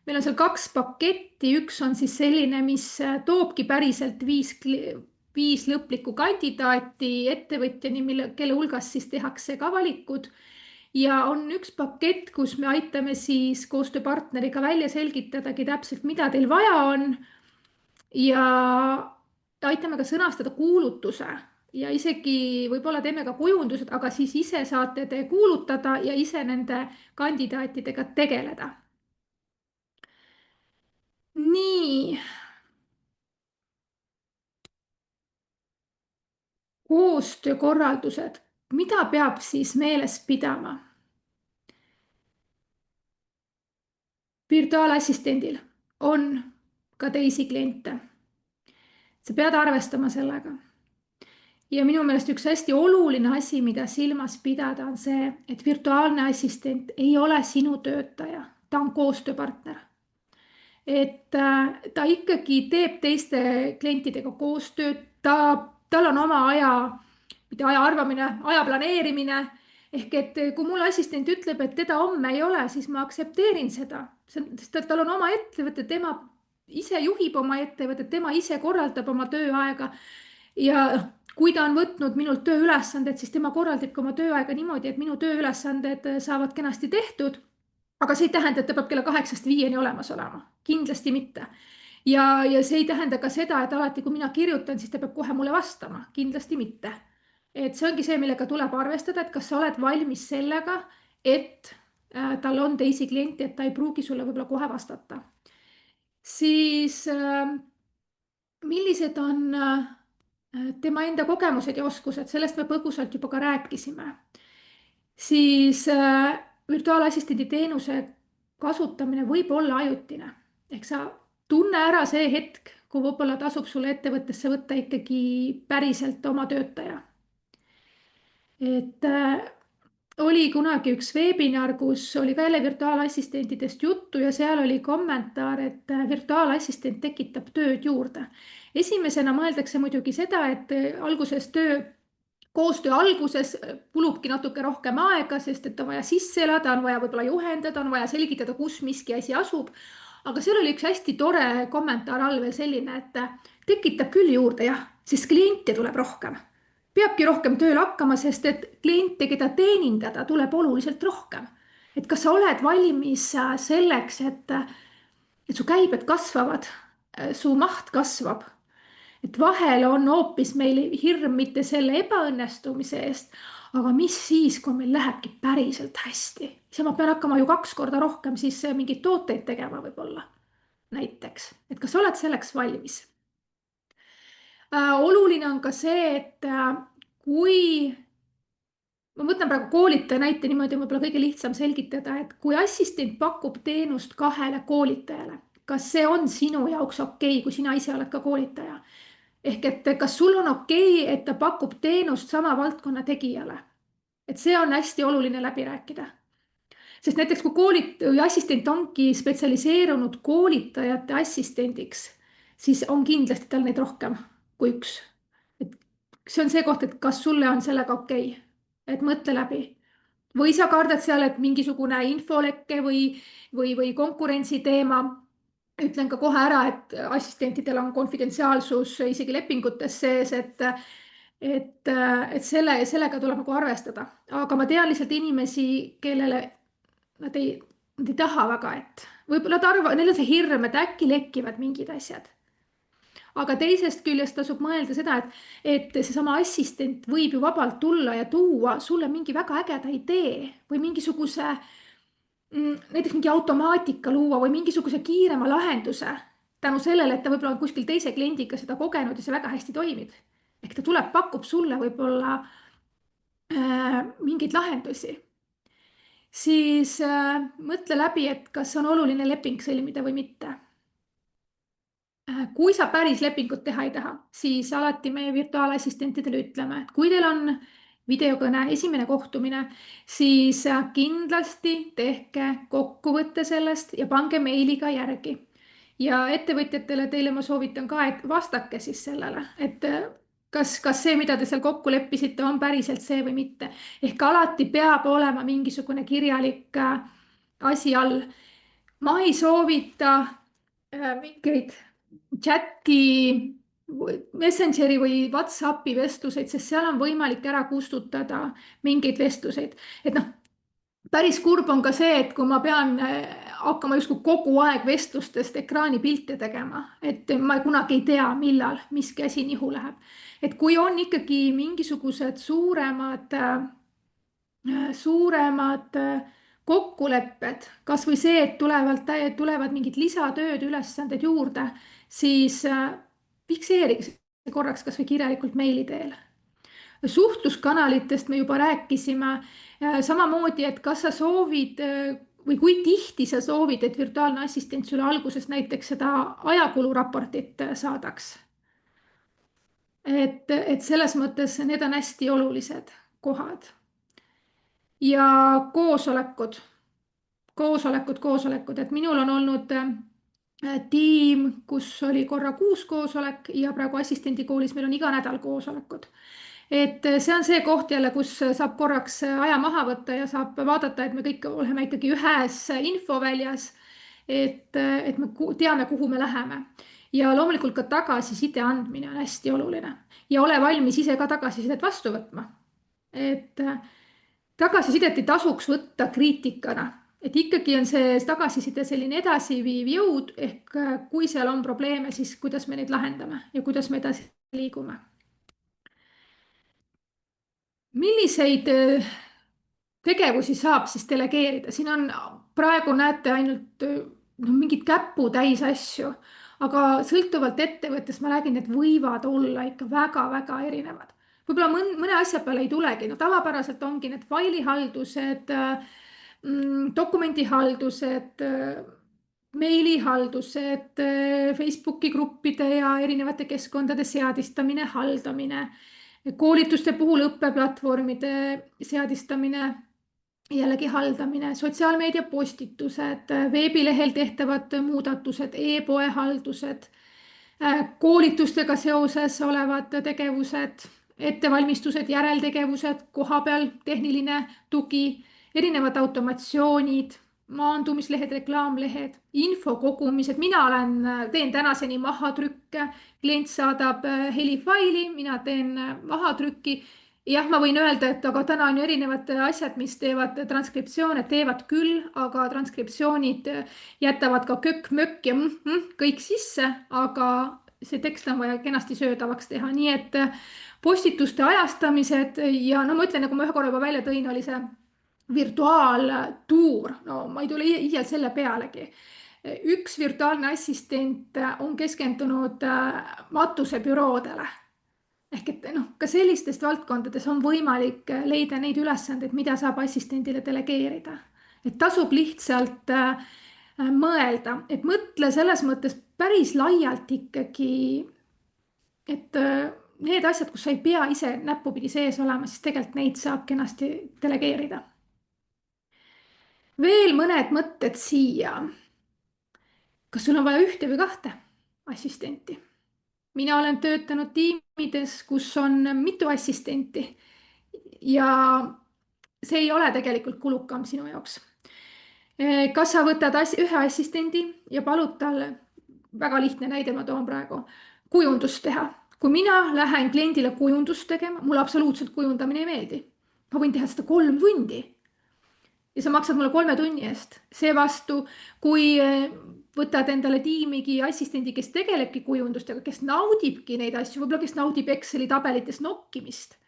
Meil on seal 2 paketti, üks on siis selline, mis toobki päriselt 5 lõplikku kandidaati ettevõtjani, kelle hulgas siis tehakse ka valikud. Ja on üks pakett, kus me aitame siis koostööpartneriga välja selgitadagi täpselt, mida teil vaja on. Ja aitame ka sõnastada kuulutuse ja isegi võib-olla teeme ka kujundused, aga siis ise saate te kuulutada ja ise nende kandidaatidega tegeleda. Nii. Koostöökorraldused. Mida peab siis meeles pidama? Virtuaalassistendil on ka teisi kliente. Sa pead arvestama sellega. Ja minu meelest üks hästi oluline asi, mida silmas pidada, on see, et virtuaalne assistent ei ole sinu töötaja, ta on koostööpartner. Et ta ikkagi teeb teiste klientidega koostööd, tal on oma aja, mitte aja arvamine, aja planeerimine. Ehk et kui mul assistent ütleb, et teda homme ei ole, siis ma aktsepteerin seda. Sest tal on oma ettevõte, tema ise juhib oma ettevõtet, tema ise korraldab oma tööaega. Ja kui ta on võtnud minult tööülesanded, siis tema korraldab ka oma tööaega niimoodi, et minu tööülesanded saavad kenasti tehtud. Aga see ei tähenda, et ta peab kella 8-st 5-ni olemas olema. Kindlasti mitte. Ja see ei tähenda ka seda, et alati, kui mina kirjutan, siis ta peab kohe mulle vastama. Kindlasti mitte. Et see ongi see, millega tuleb arvestada, et kas sa oled valmis sellega, et tal on teisi klienti, et ta ei pruugi sulle võib-olla kohe vastata. Siis millised on tema enda kogemused ja oskused, sellest me põgusalt juba ka rääkisime. Siis virtuaalassistendi teenuse kasutamine võib olla ajutine. Ehk sa tunne ära see hetk, kui võib-olla tasub sulle ettevõttesse võtta ikkagi päriselt oma töötaja. Et oli kunagi üks webinar, kus oli ka jälle virtuaalassistentidest juttu ja seal oli kommentaar, et virtuaalassistent tekitab tööd juurde. Esimesena mõeldakse muidugi seda, et koostöö alguses kulubki natuke rohkem aega, sest et on vaja sisse elada, on vaja võib-olla juhendada, on vaja selgitada, kus miski asi asub. Aga seal oli üks hästi tore kommentaar all veel selline, et tekitab küll juurde jah, sest kliente tuleb rohkem. Peabki rohkem tööl hakkama, sest et kliente, keda teenindada, tuleb oluliselt rohkem. Et kas sa oled valmis selleks, et su käibed kasvavad, su maht kasvab. Et vahel on hoopis meil hirm mitte selle ebaõnnestumise eest, aga mis siis, kui meil lähebki päriselt hästi? Siis ma pean hakkama ju 2 korda rohkem siis mingeid tooteid tegema võib-olla näiteks. Et kas oled selleks valmis? Oluline on ka see, et kui ma võtan praegu koolitaja näite niimoodi, võib-olla kõige lihtsam selgitada, et kui assistent pakub teenust 2 koolitajale, kas see on sinu jaoks okei, kui sina ise oled ka koolitaja? Ehk et kas sul on okei, et ta pakub teenust sama valdkonna tegijale? Et see on hästi oluline läbi rääkida. Sest näiteks kui assistent ongi spetsialiseerunud koolitajate assistendiks, siis on kindlasti tal neid rohkem kui üks. Et see on see koht, et kas sulle on sellega okei. Et mõtle läbi. Või sa kardad seal, et mingisugune infolekke või konkurentsi teema. ütlen ka kohe ära, et assistentidel on konfidentsiaalsus isegi lepingutes sees, et sellega tuleb nagu arvestada. Aga ma tean lihtsalt inimesi, kellele nad ei taha väga, et võib-olla nad arvavad, neil on see hirm, et äkki lekivad mingid asjad. Aga teisest küljest tasub mõelda seda, et seesama assistent võib ju vabalt tulla ja tuua sulle mingi väga ägeda idee või mingisuguse näiteks mingi automaatika luua või mingisuguse kiirema lahenduse tänu sellele, et ta võib-olla on kuskil teise kliendiga seda kogenud ja see väga hästi toimib. Ehk ta tuleb, pakub sulle võib-olla mingeid lahendusi. Siis mõtle läbi, et kas on oluline leping sõlmida või mitte. Kui sa päris lepingut teha ei taha, siis alati meie virtuaalassistentidele ütleme, et kui teil on videokõne, esimene kohtumine, siis kindlasti tehke kokkuvõtte sellest ja pange meiliga järgi. Ja ettevõtjatele teile ma soovitan ka, et vastake siis sellele, et kas see, mida te seal kokku leppisite, on päriselt see või mitte. Ehk alati peab olema mingisugune kirjalik asi all. Ma ei soovita mingeid chati, Messengeri või Whatsappi vestluseid, sest seal on võimalik ära kustutada mingeid vestluseid. Et noh, päris kurb on ka see, et kui ma pean hakkama justkui kogu aeg vestlustest ekraanipilte tegema, et ma kunagi ei tea, millal miski asi nihu läheb. Et kui on ikkagi mingisugused suuremad kokkulepped, kas või see, et tulevad mingid lisatööd, ülesanded juurde, siis fikseerige see korraks kas või kirjalikult meili teel. Suhtluskanalitest me juba rääkisime. Samamoodi, et kas sa soovid või kui tihti sa soovid, et virtuaalne assistent sulle alguses näiteks seda ajakuluraportit saadaks. Et selles mõttes need on hästi olulised kohad. Ja koosolekud, et minul on olnud tiim, kus oli korra 6 koosolek ja praegu assistendikoolis meil on iga nädal koosolekud. Et see on see koht jälle, kus saab korraks aja maha võtta ja saab vaadata, et me kõik oleme ikkagi ühes infoväljas, et me teame, kuhu me läheme. Ja loomulikult ka tagasiside andmine on hästi oluline ja ole valmis ise ka tagasisidet vastu võtma. Et tagasisidet ei tasuks võtta kriitikana, et ikkagi on see tagasiside selline edasiviiv jõud, ehk kui seal on probleeme, siis kuidas me neid lahendame ja kuidas me edasi liigume. Milliseid tegevusi saab siis delegeerida? Siin on praegu näete ainult mingit käputäis asju, aga sõltuvalt ettevõttest ma räägin, et võivad olla ikka väga-väga erinevad. Võib-olla mõne asja peale ei tulegi, no tavapäraselt ongi need failihaldused, dokumendihaldused, meilihaldused, Facebooki gruppide ja erinevate keskkondade seadistamine, haldamine, koolituste puhul õppeplatvormide seadistamine, jällegi haldamine, sotsiaalmeedia postitused, veebilehel tehtavad muudatused, e-poe haldused, koolitustega seoses olevad tegevused, ettevalmistused, järeltegevused, kohapeal tehniline tugi, erinevad automatsioonid, maandumislehed, reklaamlehed, info kogumised. Mina teen tänaseni mahatrükke, klient saadab helifaili, mina teen mahatrükki. Jah, ma võin öelda, et aga täna on ju erinevad asjad, mis teevad transkriptsioone, teevad küll, aga transkriptsioonid jätavad ka kökk-mökk ja kõik sisse, aga see tekst on vaja kenasti söödavaks teha, nii et postituste ajastamised ja no ma ütlen, nagu ma ühe korra juba välja tõin, oli see virtuaaltuur, no ma ei tule iial selle pealegi. Üks virtuaalne assistent on keskendunud matusebüroodele. Ehk et noh, ka sellistest valdkondades on võimalik leida neid ülesandeid, mida saab assistendile delegeerida. Et tasub lihtsalt mõelda, et mõtle selles mõttes päris laialt ikkagi, et need asjad, kus sa ei pea ise näppupidi sees olema, siis tegelikult neid saab kenasti delegeerida. Veel mõned mõtted siia. Kas sul on vaja ühte või kahte assistenti? Mina olen töötanud tiimides, kus on mitu assistenti ja see ei ole tegelikult kulukam sinu jaoks. Kas sa võtad ühe assistendi ja palud talle, väga lihtne näide ma toon praegu, kujundust teha. Kui mina lähen kliendile kujundust tegema, mulle absoluutselt kujundamine ei meeldi. Ma võin teha seda 3 tundi ja sa maksad mulle 3 tunni eest. Seevastu, kui võtad endale tiimigi assistendi, kes tegelebki kujundustega, kes naudibki neid asju, võib-olla kes naudib Exceli tabelites nokkimist,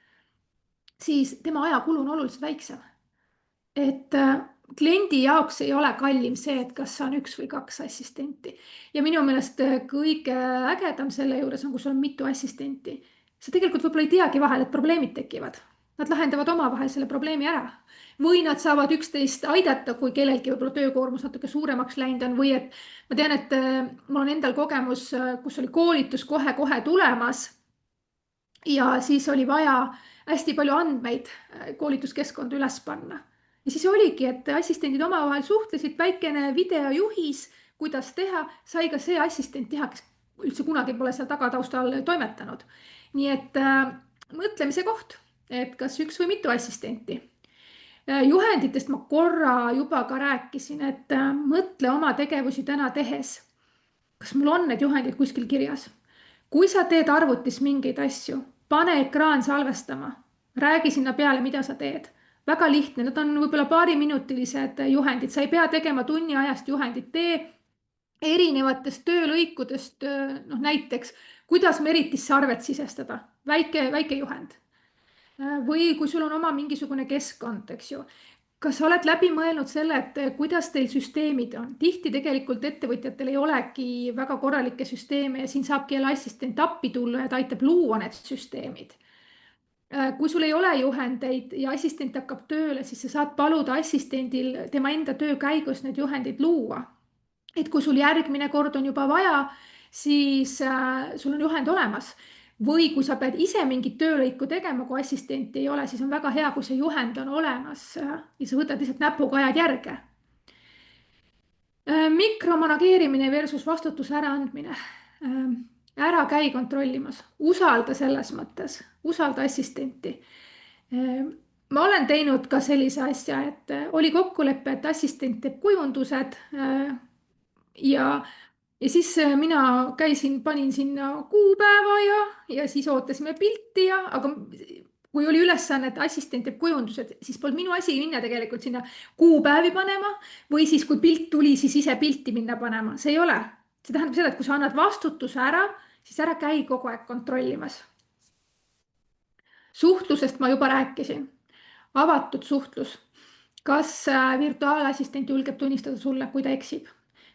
siis tema ajakulu on oluliselt väiksem. Et kliendi jaoks ei ole kallim see, et kas on 1 või 2 assistenti. Ja minu meelest kõige ägedam selle juures on, kui sul on mitu assistenti. Sa tegelikult võib-olla ei teagi vahel, et probleemid tekivad. Nad lahendavad omavahel selle probleemi ära. Või nad saavad üksteist aidata, kui kellelgi võib-olla töökoormus natuke suuremaks läinud on. Või et ma tean, et mul on endal kogemus, kus oli koolitus kohe-kohe tulemas. Ja siis oli vaja hästi palju andmeid koolituskeskkonda üles panna. Ja siis oligi, et assistendid omavahel suhtlesid, väikene videojuhis, kuidas teha, sai ka see assistent teha, kes üldse kunagi pole seal tagataustal toimetanud. Nii et mõtlemise koht, et kas 1 või mitu assistenti. Juhenditest ma korra juba ka rääkisin, et mõtle oma tegevusi täna tehes. Kas mul on need juhendid kuskil kirjas? Kui sa teed arvutis mingeid asju, pane ekraan salvestama, räägi sinna peale, mida sa teed. Väga lihtne, need on võib-olla paariminutilised juhendid, sa ei pea tegema tunni ajast juhendit, tee erinevatest töölõikudest, näiteks, kuidas meritisse arvet sisestada, väike juhend. Või kui sul on oma mingisugune keskkond, eks ju, kas sa oled läbi mõelnud selle, et kuidas teil süsteemid on? Tihti tegelikult ettevõtjatel ei olegi väga korralikke süsteeme ja siin saabki jälle assistent appi tulla ja ta aitab luua need süsteemid. Kui sul ei ole juhendeid ja assistent hakkab tööle, siis sa saad paluda assistendil tema enda töö käigus need juhendid luua. Et kui sul järgmine kord on juba vaja, siis sul on juhend olemas. Või kui sa pead ise mingit töölõiku tegema, kui assistenti ei ole, siis on väga hea, kui see juhend on olemas ja sa võtad lihtsalt näpuga ajad järge. Mikromanageerimine versus vastutuse äraandmine. Ära käi kontrollimas, usalda selles mõttes, usalda assistenti. Ma olen teinud ka sellise asja, et oli kokkulepe, et assistent teeb kujundused ja siis mina käisin, panin sinna kuupäeva ja siis ootasime pilti aga kui oli ülesanne, et assistent teeb kujundused, siis polnud minu asi minna tegelikult sinna kuupäevi panema või siis, kui pilt tuli, siis ise pilti minna panema. See ei ole. See tähendab seda, et kui sa annad vastutuse ära, siis ära käi kogu aeg kontrollimas. Suhtlusest ma juba rääkisin. Avatud suhtlus. Kas virtuaalassistent julgeb tunnistada sulle, kui ta eksib?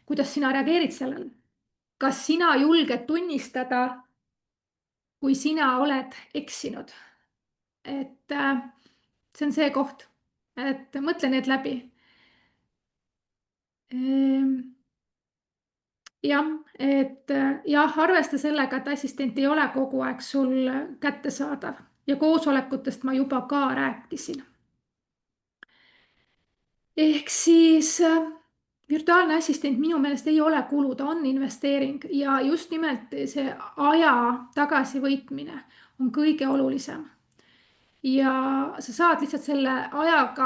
Kuidas sina reageerid sellele? Kas sina julged tunnistada, kui sina oled eksinud? Et see on see koht, et mõtle need läbi. Jah, arvesta sellega, et assistent ei ole kogu aeg sul kättesaadav ja koosolekutest ma juba ka rääkisin. Ehk siis virtuaalne assistent minu meelest ei ole kulu, ta on investeering ja just nimelt see aja tagasivõitmine on kõige olulisem. Ja sa saad lihtsalt selle ajaga,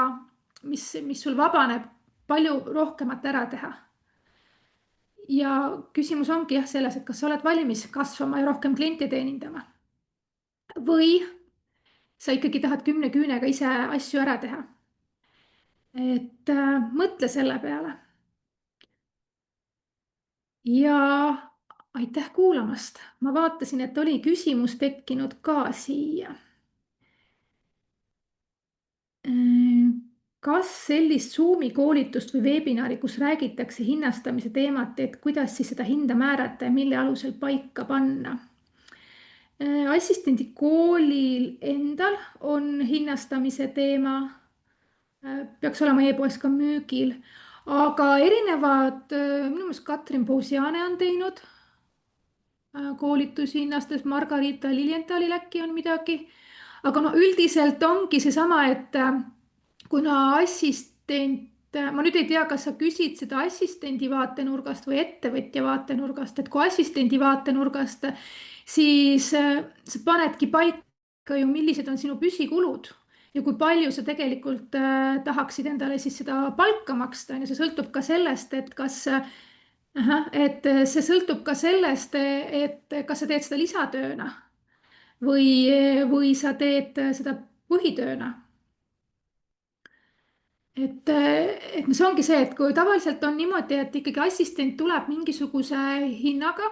mis sul vabaneb, palju rohkemat ära teha. Ja küsimus ongi selles, et kas sa oled valmis kasvama ja rohkem kliente teenindama. Või sa ikkagi tahad 10 küünega ise asju ära teha. Et mõtle selle peale. Ja aitäh kuulamast. Ma vaatasin, et oli küsimus tekkinud ka siia. Kas sellist Zoomi koolitust või webinari, kus räägitakse hinnastamise teemat, et kuidas siis seda hinda määrata ja mille alusel paika panna? Assistendi koolil endal on hinnastamise teema, peaks olema e-poes ka müügil, aga erinevad, minu meelest Katrin Pousiane on teinud koolitusi hinnastes, Margarita Lilienthalil äkki on midagi, aga üldiselt ongi seesama, et kuna assistent, ma nüüd ei tea, kas sa küsid seda assistendi vaatenurgast või ettevõtja vaatenurgast, et kui assistendi vaatenurgast, siis sa panedki paika ju, millised on sinu püsikulud ja kui palju sa tegelikult tahaksid endale siis seda palka maksta, on ju, see sõltub ka sellest, et kas et see sõltub ka sellest, et kas sa teed seda lisatööna või sa teed seda põhitööna. Et see ongi see, et kui tavaliselt on niimoodi, et ikkagi assistent tuleb mingisuguse hinnaga,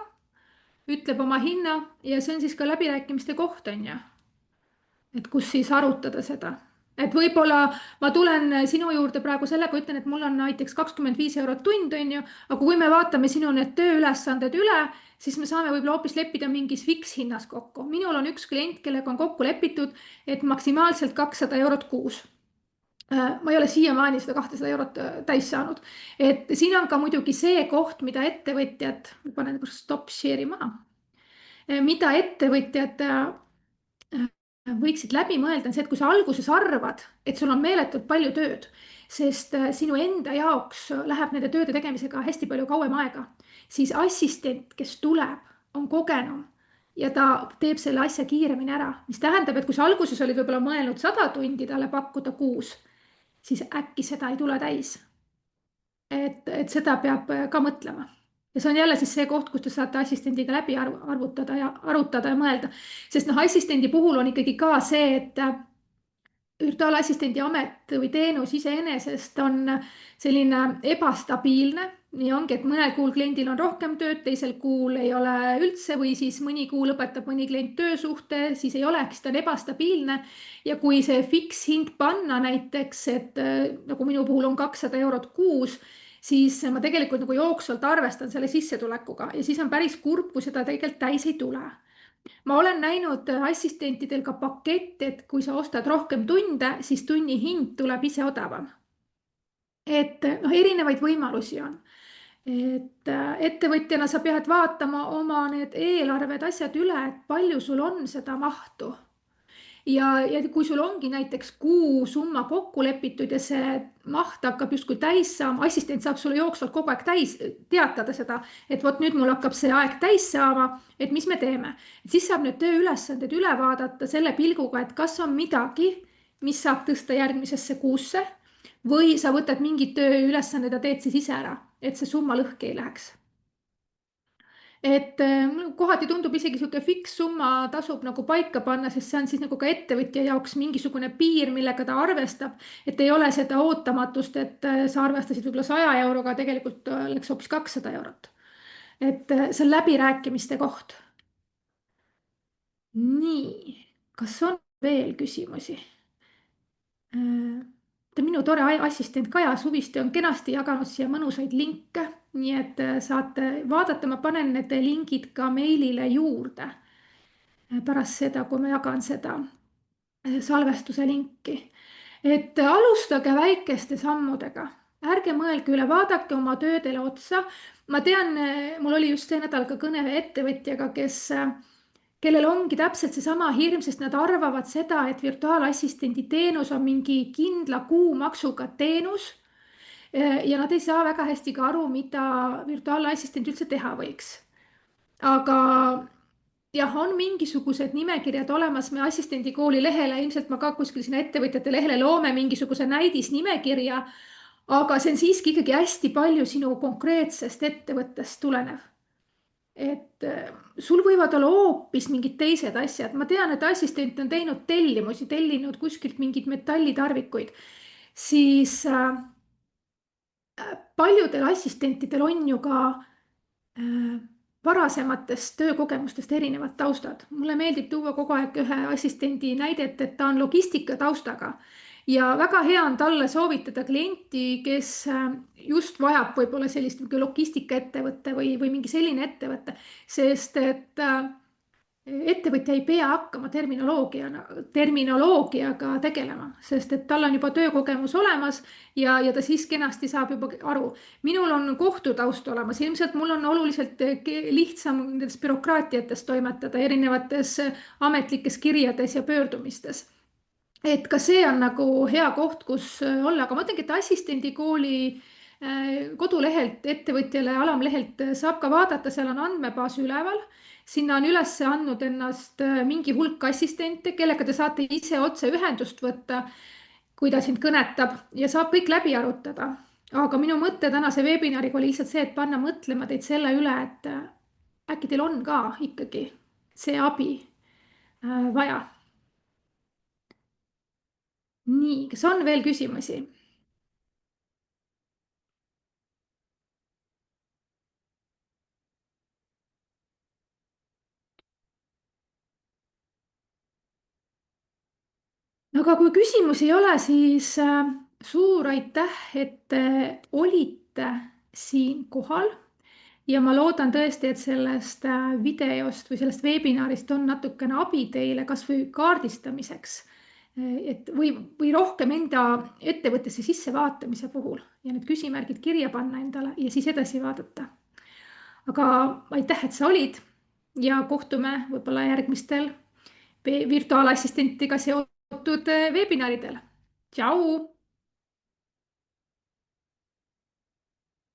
ütleb oma hinna ja see on siis ka läbirääkimiste koht, on ju. Et kus siis arutada seda. Et võib-olla ma tulen sinu juurde praegu sellega, ütlen, et mul on näiteks 25 eurot tund, on ju, aga kui me vaatame sinu need tööülesanded üle, siis me saame võib-olla hoopis leppida mingis fikshinnas kokku. Minul on üks klient, kellega on kokku lepitud, et maksimaalselt 200 eurot kuus. Ma ei ole siiamaani seda 200 eurot täis saanud. Et siin on ka muidugi see koht, mida ettevõtjad, panen stop share'i maha, mida ettevõtjad võiksid läbi mõelda, on see, et kui sa alguses arvad, et sul on meeletult palju tööd, sest sinu enda jaoks läheb nende tööde tegemisega hästi palju kauem aega, siis assistent, kes tuleb, on kogenum ja ta teeb selle asja kiiremini ära, mis tähendab, et kui sa alguses olid võib-olla mõelnud 100 tundi talle pakkuda kuus, siis äkki seda ei tule täis. Et seda peab ka mõtlema. Ja see on jälle siis see koht, kus te saate assistendiga läbi arvutada ja arutada ja mõelda. Sest assistendi puhul on ikkagi ka see, et virtuaalassistendi amet või teenus iseenesest on selline ebastabiilne. Nii ongi, et mõnel kuul kliendil on rohkem tööd, teisel kuul ei ole üldse või siis mõni kuu lõpetab mõni klient töösuhte, siis ei oleks, ta on ebastabiilne. Ja kui see fiks hind panna näiteks, et nagu minu puhul on 200 eurot kuus, siis ma tegelikult nagu jooksvalt arvestan selle sissetulekuga ja siis on päris kurb, kui seda tegelikult täis ei tule. Ma olen näinud assistentidel ka pakett, et kui sa ostad rohkem tunde, siis tunni hind tuleb ise odavam. Et erinevaid võimalusi on. Et ettevõtjana sa pead vaatama oma need eelarved, asjad üle, et palju sul on seda mahtu. Ja kui sul ongi näiteks kuu summa kokku lepitud ja see maht hakkab justkui täis saama, assistent saab sulle jooksvalt kogu aeg täis teatada seda, et vot nüüd mul hakkab see aeg täis saama, et mis me teeme. Et siis saab need tööülesanded üle vaadata selle pilguga, et kas on midagi, mis saab tõsta järgmisesse kuusse või sa võtad mingid tööülesanded ja teed siis ise ära, et see summa lõhki ei läheks. Et kohati tundub isegi sihuke fiks summa tasub nagu paika panna, sest see on siis nagu ka ettevõtja jaoks mingisugune piir, millega ta arvestab, et ei ole seda ootamatust, et sa arvestasid võib-olla 100 euroga, tegelikult läks hoopis 200 eurot. Et see on läbirääkimiste koht. Nii, kas on veel küsimusi? Minu tore assistent Kaja Suviste on kenasti jaganud siia mõnusaid linke, nii et saate vaadata, ma panen need lingid ka meilile juurde pärast seda, kui ma jagan seda salvestuse linki. Et alustage väikeste sammudega, ärge mõelge üle, vaadake oma töödele otsa. Ma tean, mul oli just see nädal ka kõne ettevõtjaga, kellel ongi täpselt seesama hirm, sest nad arvavad seda, et virtuaalassistendi teenus on mingi kindla kuumaksuga teenus. Ja nad ei saa väga hästi ka aru, mida virtuaalassistent üldse teha võiks. Aga jah, on mingisugused nimekirjad olemas, me assistendikooli lehele, ilmselt ma ka kuskil sinna ettevõtjate lehele loome mingisuguse näidisnimekirja, aga see on siiski ikkagi hästi palju sinu konkreetsest ettevõttest tulenev. Et sul võivad olla hoopis mingid teised asjad. Ma tean, et assistent on teinud tellimusi, tellinud kuskilt mingid metallitarvikuid, siis paljudel assistentidel on ju ka varasematest töökogemustest erinevad taustad. Mulle meeldib tuua kogu aeg ühe assistendi näidet, et ta on logistika taustaga. Ja väga hea on talle soovitada klienti, kes just vajab võib-olla sellist logistikaettevõtte või mingi selline ettevõtte, sest et ettevõtja ei pea hakkama terminoloogiaga tegelema, sest et tal on juba töökogemus olemas ja ta siis kenasti saab juba aru. Minul on kohtutaust olemas, ilmselt mul on oluliselt lihtsam nendes bürokraatiates toimetada, erinevates ametlikes kirjades ja pöördumistes. Et ka see on nagu hea koht, kus olla, aga ma mõtlengi, et assistendikooli kodulehelt, ettevõtjale alamlehelt saab ka vaadata, seal on andmebaas üleval sinna on üles andnud ennast mingi hulk assistente, kellega te saate ise otse ühendust võtta, kui ta sind kõnetab ja saab kõik läbi arutada. aga minu mõte tänase webinariga oli lihtsalt see, et panna mõtlema teid selle üle, et äkki teil on ka ikkagi see abi vaja. nii, kas on veel küsimusi? aga kui küsimusi ei ole, siis suur aitäh, et te olite siin kohal. ja ma loodan tõesti, et sellest videost või sellest webinarist on natukene abi teile kasvõi kaardistamiseks. et või rohkem enda ettevõttesse sissevaatamise puhul ja need küsimärgid kirja panna endale ja siis edasi vaadata. aga aitäh, et sa olid ja kohtume võib-olla järgmistel virtuaalassistentiga seotud webinaridel. Tšau.